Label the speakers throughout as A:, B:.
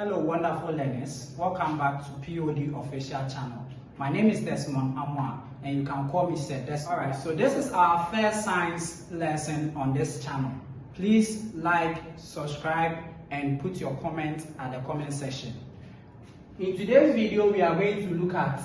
A: Hello wonderful learners, welcome back to P.O.D official channel. My name is Lesson01 and you can call me Sir Des. Alright, so this is our first science lesson on this channel. Please like, subscribe and put your comment at the comment section. In today's video we are going to look at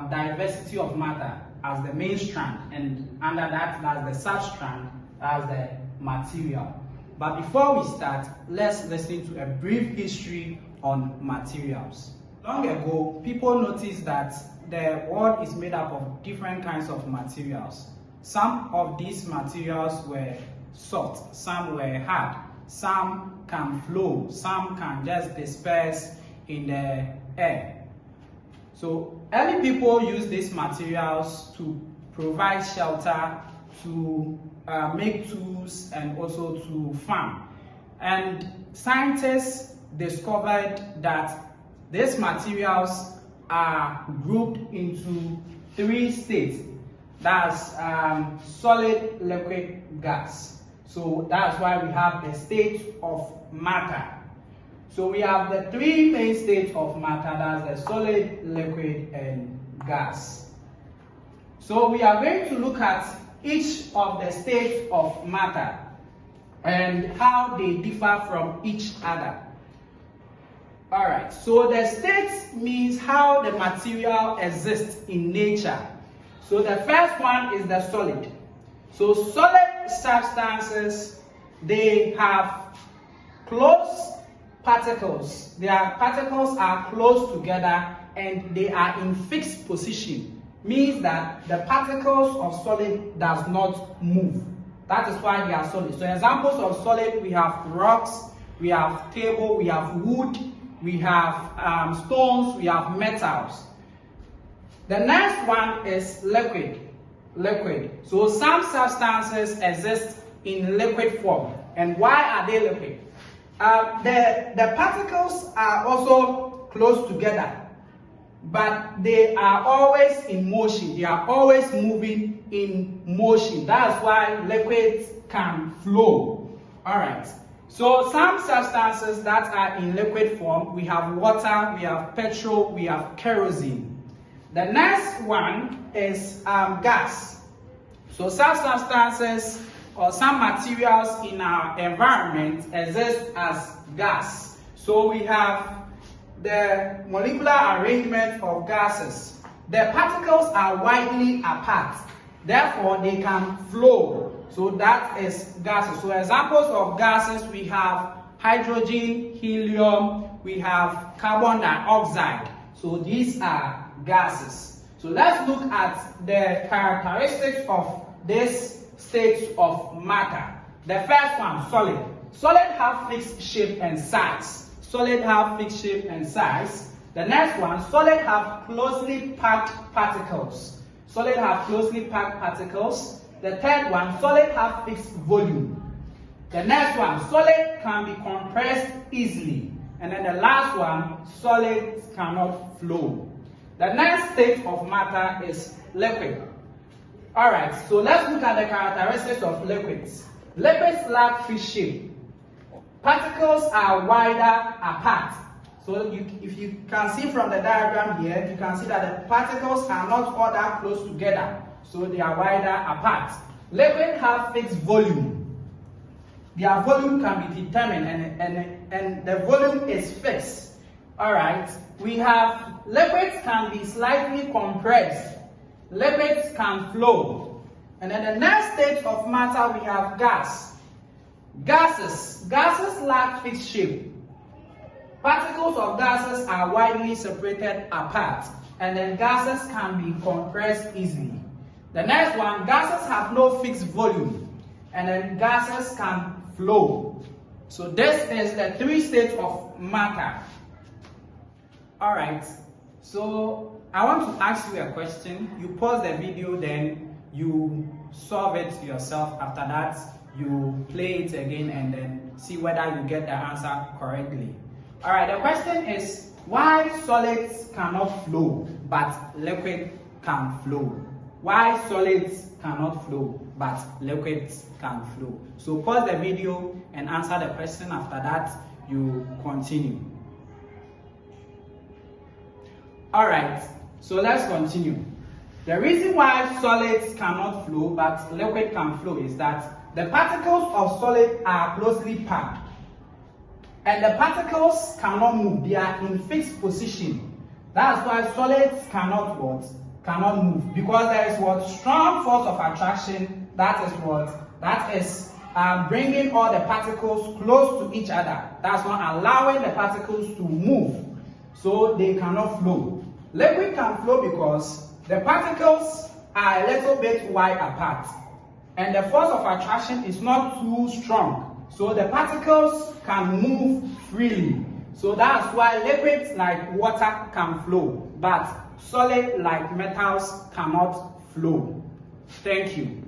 A: diversity of matter as the main strand, and under that as the substrand as the material. But before we start, let's listen to a brief history on materials. Long ago, people noticed that the world is made up of different kinds of materials. Some of these materials were soft, some were hard, some can flow, some can just disperse in the air. So early people used these materials to provide shelter, to make tools, and also to farm. And scientists discovered that these materials are grouped into three states. That's solid, liquid, gas. So that's why we have the state of matter. So we have the three main states of matter, that's the solid, liquid, and gas. So we are going to look at each of the states of matter and how they differ from each other. Alright, so the state means how the material exists in nature. So the first one is the solid. So solid substances, they have close particles. Their particles are close together and they are in fixed position. Means that the particles of solid does not move. That is why they are solid. So examples of solid, we have rocks, we have table, we have wood, we have stones, we have metals. The next one is liquid. So some substances exist in liquid form. And why are they liquid? The particles are also close together, but they are always in motion. They are always moving in motion. That's why liquids can flow. All right. So some substances that are in liquid form, we have water, we have petrol, we have kerosene. The next one is gas. So some substances or some materials in our environment exist as gas. So we have the molecular arrangement of gases. The particles are widely apart, therefore they can flow. So that is gases. So examples of gases, we have hydrogen, helium, we have carbon dioxide. So these are gases. So let's look at the characteristics of this state of matter. The first one, solid. Solid have fixed shape and size. Solid have fixed shape and size. The next one, solid have closely packed particles. Solid have closely packed particles. The third one, solid have fixed volume. The next one, solid can be compressed easily. And then the last one, solid cannot flow. The next state of matter is liquid. Alright, so let's look at the characteristics of liquids. Liquids lack fixed shape. Particles are wider apart. So if you can see from the diagram here, you can see that the particles are not all that close together. So they are wider apart. Liquids have fixed volume. Their volume can be determined and the volume is fixed. Alright, we have liquids can be slightly compressed. Liquids can flow. And then the next state of matter we have gas. Gases lack fixed shape. Particles of gases are widely separated apart, and then gases can be compressed easily. The next one, gases have no fixed volume, and then gases can flow. So this is the three states of matter. Alright, so I want to ask you a question. You pause the video, then you solve it yourself. After that, you play it again and then see whether you get the answer correctly. Alright, the question is, why solids cannot flow but liquid can flow? Why solids cannot flow but liquids can flow? So pause the video and answer the question. After that, you continue. Alright, so let's continue. The reason why solids cannot flow but liquid can flow is that the particles of solid are closely packed. And the particles cannot move, they are in fixed position. That's why solids cannot what? Cannot move. Because there is what? Strong force of attraction. That is what? That is bringing all the particles close to each other. That's not allowing the particles to move. So they cannot flow. Liquid can flow because the particles are a little bit wide apart. And the force of attraction is not too strong. So the particles can move freely. So that's why liquids like water can flow, but solid like metals cannot flow. Thank you.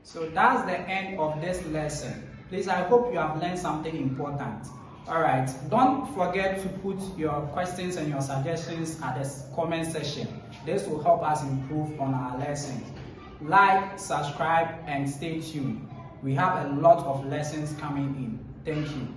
A: So that's the end of this lesson. Please, I hope you have learned something important. Alright, don't forget to put your questions and your suggestions at the comment section. This will help us improve on our lessons. Like, subscribe, and stay tuned. We have a lot of lessons coming in. Thank you.